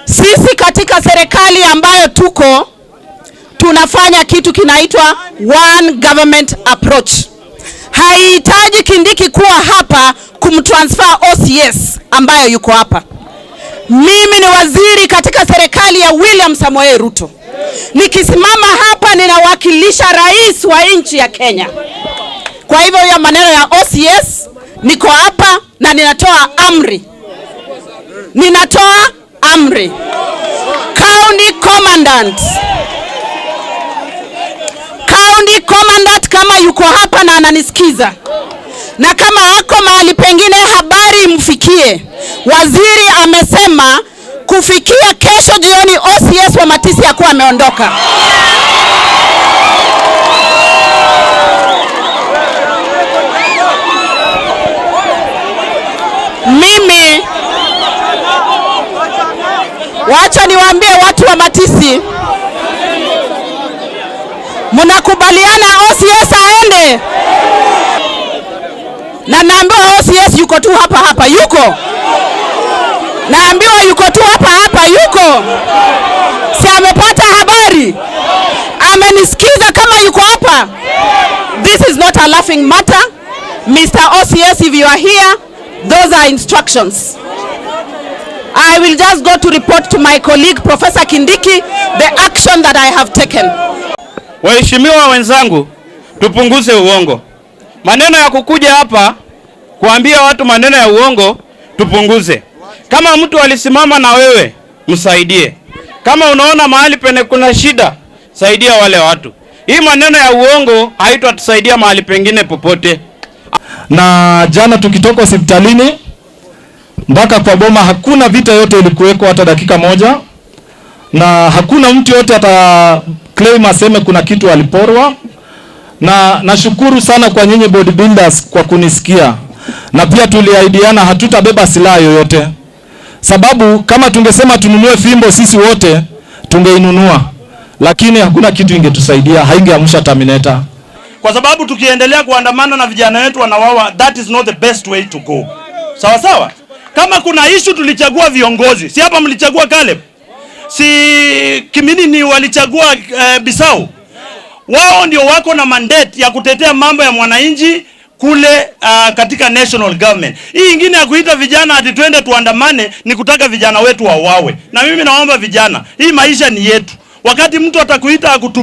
Sisi katika serikali ambayo tunafanya kitu kinaitwa one government approach. Haihitaji Kindiki kuwa hapa kumtransfer OCS ambayo yuko hapa. Mimi ni waziri katika serikali ya William Samoei Ruto. Nikisimama hapa ninawakilisha rais wa nchi ya Kenya. Kwa hivyo ya maneno ya OCS, niko hapa na ninatoa amri. County commandant kama yuko hapa na ananisikiza, na kama ako mahali pengine habari mfikie. Waziri amesema kufikia kesho jioni OCS wa Matisi hakuwa ameondoka. Mimi wacha niwaambie watu wa Matisi, mnakubaliana OCS aende? Na naambiwa OCS yuko tu hapa yuko. Naambiwa yuko tu hapa yuko. Si amepata habari? Amenisikiza kama yuko hapa? This is not a laughing matter. Mr. OCS, if you are here, those are instructions. I will just go to report to my colleague Professor Kindiki the action that I have taken. Waheshimiwa wenzangu, tupunguze uongo. Maneno ya kukuja hapa kuambia watu maneno ya uongo tupunguze. Kama mtu alisimama na wewe, msaidie. Kama unaona mahali pene kuna shida, saidia wale watu. Hii maneno ya uongo haitatusaidia mahali pengine popote. Na jana tukitoka hospitalini mpaka kwa boma hakuna vita yote ilikuweko hata dakika moja, na hakuna mtu yote ata claim aseme kuna kitu aliporwa. Na nashukuru sana kwa nyinyi bodybuilders kwa kunisikia, na pia tuliahidiana hatutabeba silaha yoyote, sababu kama tungesema tununue fimbo sisi wote tungeinunua, lakini hakuna kitu ingetusaidia, haingeamsha Terminator. Kwa sababu tukiendelea kuandamana na vijana wetu wanawawa, that is not the best way to go. Sawa sawa? Kama kuna issue tulichagua viongozi. Si hapa mlichagua Caleb? Si Kimini ni walichagua Bisau? Wao ndio wako na mandate ya kutetea mambo ya mwananchi kule katika national government. Hii ingine ya kuita vijana ati twende tuandamane ni kutaka vijana wetu wauawe. Na mimi naomba vijana, hii maisha ni yetu. Wakati mtu atakuita